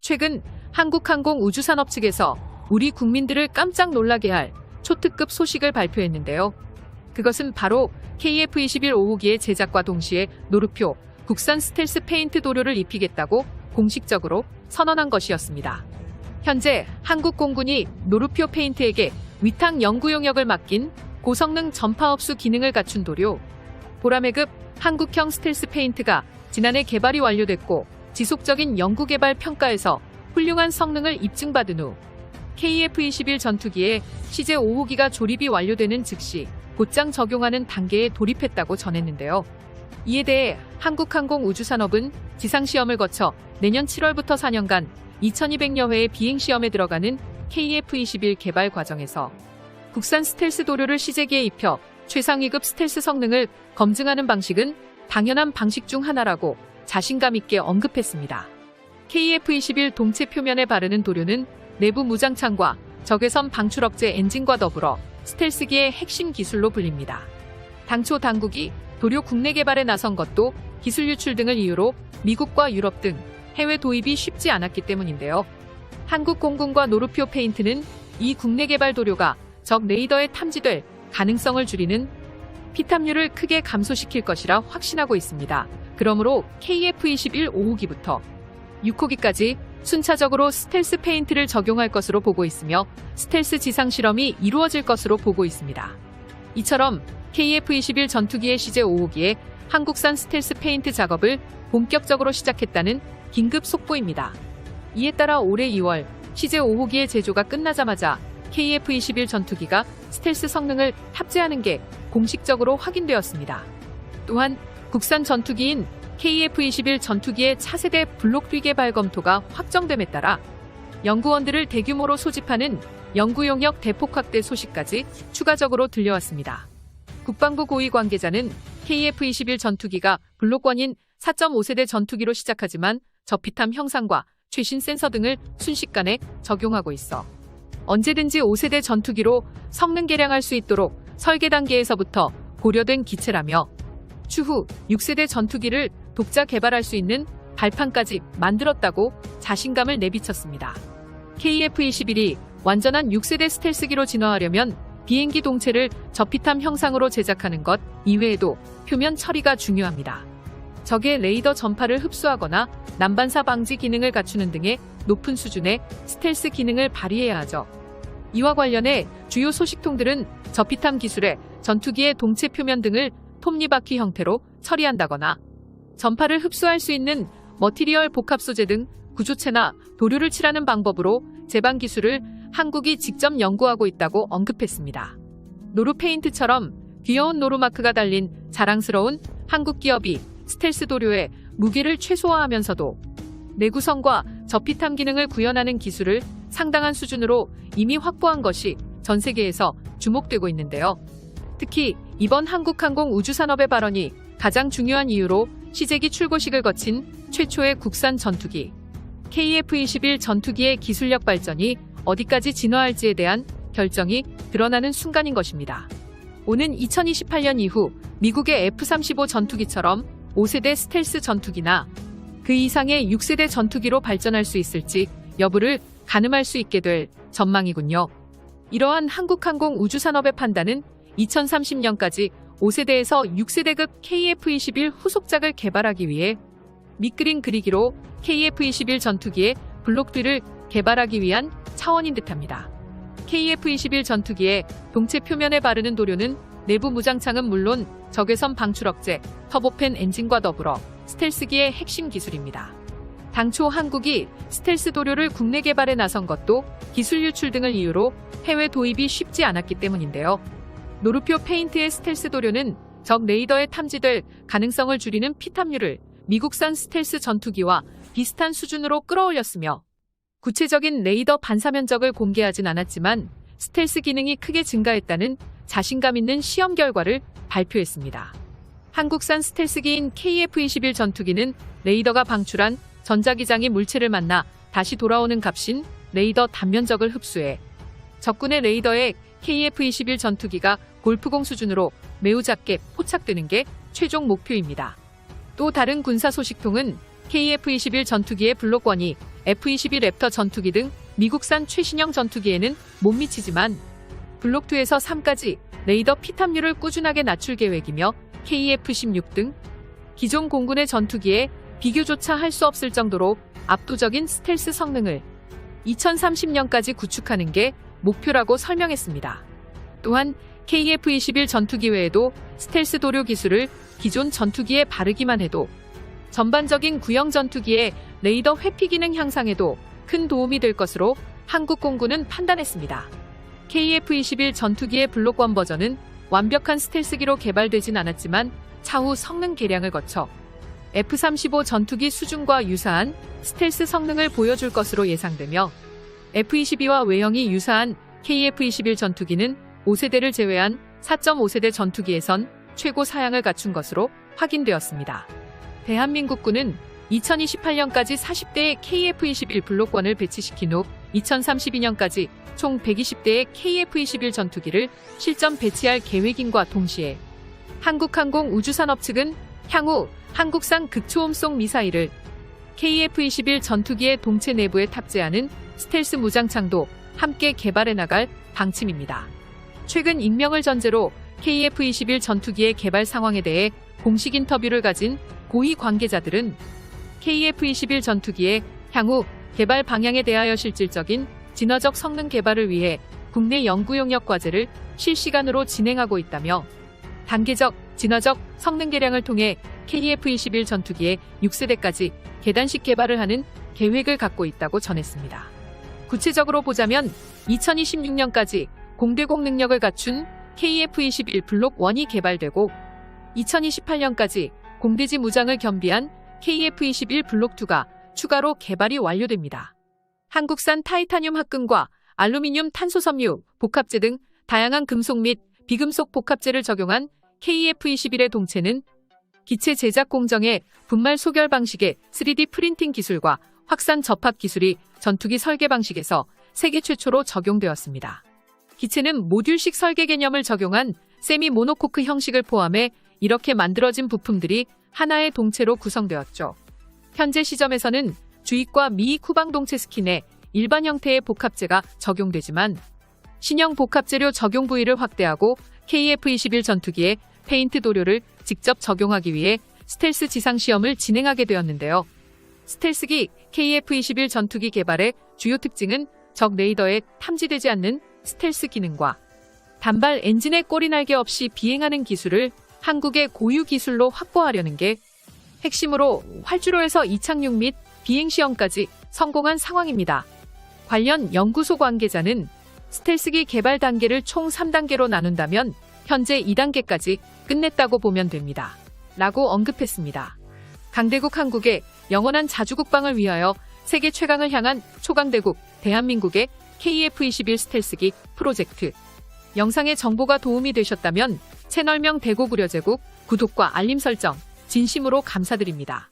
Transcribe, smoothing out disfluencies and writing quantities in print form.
최근 한국항공 우주산업 측에서 우리 국민들을 깜짝 놀라게 할 초특급 소식을 발표했는데요. 그것은 바로 KF-21 5호기의 제작과 동시에 노루표 국산 스텔스 페인트 도료를 입히겠다고 공식적으로 선언한 것이었습니다. 현재 한국공군이 노루표 페인트에게 위탁 연구 용역을 맡긴 고성능 전파 흡수 기능을 갖춘 도료 보라매급 한국형 스텔스 페인트가 지난해 개발이 완료됐고 지속적인 연구개발 평가에서 훌륭한 성능을 입증받은 후 KF-21 전투기에 CJ 5호기가 조립이 완료되는 즉시 곧장 적용하는 단계에 돌입했다고 전했는데요. 이에 대해 한국항공 우주산업은 지상시험을 거쳐 내년 7월부터 4년간 2200여 회의 비행시험에 들어가는 KF-21 개발 과정에서 국산 스텔스 도료를 CJ기에 입혀 최상위급 스텔스 성능을 검증하는 방식은 당연한 방식 중 하나라고 자신감 있게 언급했습니다. KF-21 동체 표면에 바르는 도료는 내부 무장창과 적외선 방출 억제 엔진과 더불어 스텔스기의 핵심 기술로 불립니다. 당초 당국이 도료 국내 개발에 나선 것도 기술 유출 등을 이유로 미국과 유럽 등 해외 도입이 쉽지 않았기 때문인데요. 한국 공군과 노루표 페인트는 이 국내 개발 도료가 적 레이더에 탐지될 가능성을 줄이는 피탐률을 크게 감소시킬 것이라 확신하고 있습니다. 그러므로 KF-21 5호기부터 6호기까지 순차적으로 스텔스 페인트를 적용할 것으로 보고 있으며 스텔스 지상 실험이 이루어질 것으로 보고 있습니다. 이처럼 KF-21 전투기의 CJ 5호기에 한국산 스텔스 페인트 작업을 본격적으로 시작했다는 긴급 속보입니다. 이에 따라 올해 2월 CJ 5호기의 제조가 끝나자마자 KF-21 전투기가 스텔스 성능을 탑재하는 게 공식적으로 확인되었습니다. 또한 국산 전투기인 KF-21 전투기의 차세대 블록 개발 검토가 확정됨에 따라 연구원들을 대규모로 소집하는 연구 용역 대폭 확대 소식까지 추가적으로 들려왔습니다. 국방부 고위 관계자는 KF-21 전투기가 블록1인 4.5세대 전투기로 시작하지만 저피탐 형상과 최신 센서 등을 순식간에 적용하고 있어 언제든지 5세대 전투기로 성능 개량할 수 있도록 설계 단계에서부터 고려된 기체라며 추후 6세대 전투기를 독자 개발할 수 있는 발판까지 만들었다고 자신감을 내비쳤습니다. KF-21이 완전한 6세대 스텔스기로 진화하려면 비행기 동체를 저피탐 형상으로 제작하는 것 이외에도 표면 처리가 중요합니다. 적의 레이더 전파를 흡수하거나 난반사 방지 기능을 갖추는 등의 높은 수준의 스텔스 기능을 발휘해야 하죠. 이와 관련해 주요 소식통들은 저피탐 기술의 전투기의 동체 표면 등을 톱니바퀴 형태로 처리한다거나 전파를 흡수할 수 있는 머티리얼 복합 소재 등 구조체나 도료를 칠하는 방법으로 제방 기술을 한국이 직접 연구하고 있다고 언급했습니다. 노루 페인트처럼 귀여운 노루 마크가 달린 자랑스러운 한국 기업이 스텔스 도료의 무게를 최소화하면서도 내구성과 저피탐 기능을 구현하는 기술을 상당한 수준으로 이미 확보한 것이 전 세계에서 주목되고 있는데요. 특히 이번 한국항공 우주산업의 발언이 가장 중요한 이유로 시제기 출고식을 거친 최초의 국산 전투기 KF-21 전투기의 기술력 발전이 어디까지 진화할지에 대한 결정이 드러나는 순간인 것입니다. 오는 2028년 이후 미국의 F-35 전투기처럼 5세대 스텔스 전투기나 그 이상의 6세대 전투기로 발전할 수 있을지 여부를 가늠할 수 있게 될 전망이군요. 이러한 한국항공 우주산업의 판단은 2030년까지 5세대에서 6세대급 KF-21 후속작을 개발하기 위해 밑그림 그리기로 KF-21 전투기의 블록 뒤를 개발하기 위한 차원인 듯합니다. KF-21 전투기의 동체 표면에 바르는 도료는 내부 무장창은 물론 적외선 방출 억제, 터보팬 엔진과 더불어 스텔스기의 핵심 기술입니다. 당초 한국이 스텔스 도료를 국내 개발에 나선 것도 기술 유출 등을 이유로 해외 도입이 쉽지 않았기 때문인데요. 노루표 페인트의 스텔스 도료는 적 레이더에 탐지될 가능성을 줄이는 피탐률을 미국산 스텔스 전투기와 비슷한 수준으로 끌어올렸으며 구체적인 레이더 반사 면적을 공개하진 않았지만 스텔스 기능이 크게 증가했다는 자신감 있는 시험 결과를 발표했습니다. 한국산 스텔스기인 KF-21 전투기는 레이더가 방출한 전자기장이 물체를 만나 다시 돌아오는 값인 레이더 단면적을 흡수해 적군의 레이더에 KF-21 전투기가 골프공 수준으로 매우 작게 포착되는 게 최종 목표입니다. 또 다른 군사 소식통은 KF-21 전투기의 블록1이 F-22 랩터 전투기 등 미국산 최신형 전투기에는 못 미치지만 블록 2에서 3까지 레이더 피탐률을 꾸준하게 낮출 계획이며 KF-16 등 기존 공군의 전투기에 비교조차 할 수 없을 정도로 압도적인 스텔스 성능을 2030년까지 구축하는 게 목표라고 설명했습니다. 또한 KF-21 전투기 외에도 스텔스 도료 기술을 기존 전투기에 바르기만 해도 전반적인 구형 전투기의 레이더 회피 기능 향상에도 큰 도움이 될 것으로 한국 공군은 판단했습니다. KF-21 전투기의 블록 1 버전은 완벽한 스텔스기로 개발되진 않았지만 차후 성능 개량을 거쳐 F-35 전투기 수준과 유사한 스텔스 성능을 보여줄 것으로 예상되며 F-22와 외형이 유사한 KF-21 전투기는 5세대를 제외한 4.5세대 전투기에선 최고 사양을 갖춘 것으로 확인되었습니다. 대한민국군은 2028년까지 40대의 KF-21 블록 1을 배치시킨 후 2032년까지 총 120대의 KF-21 전투기를 실전 배치할 계획인과 동시에 한국항공우주산업 측은 향후 한국산 극초음속 미사일을 KF-21 전투기의 동체 내부에 탑재하는 스텔스 무장창도 함께 개발해 나갈 방침입니다. 최근 익명을 전제로 KF-21 전투기의 개발 상황에 대해 공식 인터뷰를 가진 고위 관계자들은 KF-21 전투기의 향후 개발 방향에 대하여 실질적인 진화적 성능 개발을 위해 국내 연구 용역 과제를 실시간으로 진행하고 있다며 단계적 진화적 성능 개량을 통해 KF-21 전투기의 6세대까지 계단식 개발을 하는 계획을 갖고 있다고 전했습니다. 구체적으로 보자면 2026년까지 공대공 능력을 갖춘 KF-21 블록 1이 개발되고 2028년까지 공대지 무장을 겸비한 KF-21 블록 2가 추가로 개발이 완료됩니다. 한국산 타이타늄 합금과 알루미늄 탄소섬유, 복합재 등 다양한 금속 및 비금속 복합재를 적용한 KF-21의 동체는 기체 제작 공정의 분말 소결 방식의 3D 프린팅 기술과 확산 접합 기술이 전투기 설계 방식에서 세계 최초로 적용되었습니다. 기체는 모듈식 설계 개념을 적용한 세미 모노코크 형식을 포함해 이렇게 만들어진 부품들이 하나의 동체로 구성되었죠. 현재 시점에서는 주입과 미익 후방 동체 스킨에 일반 형태의 복합재가 적용되지만 신형 복합재료 적용 부위를 확대하고 KF-21 전투기에 페인트 도료를 직접 적용하기 위해 스텔스 지상 시험을 진행하게 되었는데요. 스텔스기 KF-21 전투기 개발의 주요 특징은 적 레이더에 탐지되지 않는 스텔스 기능과 단발 엔진의 꼬리 날개 없이 비행하는 기술을 한국의 고유 기술로 확보하려는 게 핵심으로 활주로에서 이착륙 및 비행 시험까지 성공한 상황입니다. 관련 연구소 관계자는 스텔스기 개발 단계를 총 3단계로 나눈다면 현재 2단계까지 끝냈다고 보면 됩니다. 라고 언급했습니다. 강대국 한국의 영원한 자주국방을 위하여 세계 최강을 향한 초강대국 대한민국의 KF-21 스텔스기 프로젝트. 영상의 정보가 도움이 되셨다면 채널명 대구구려제국 구독과 알림 설정 진심으로 감사드립니다.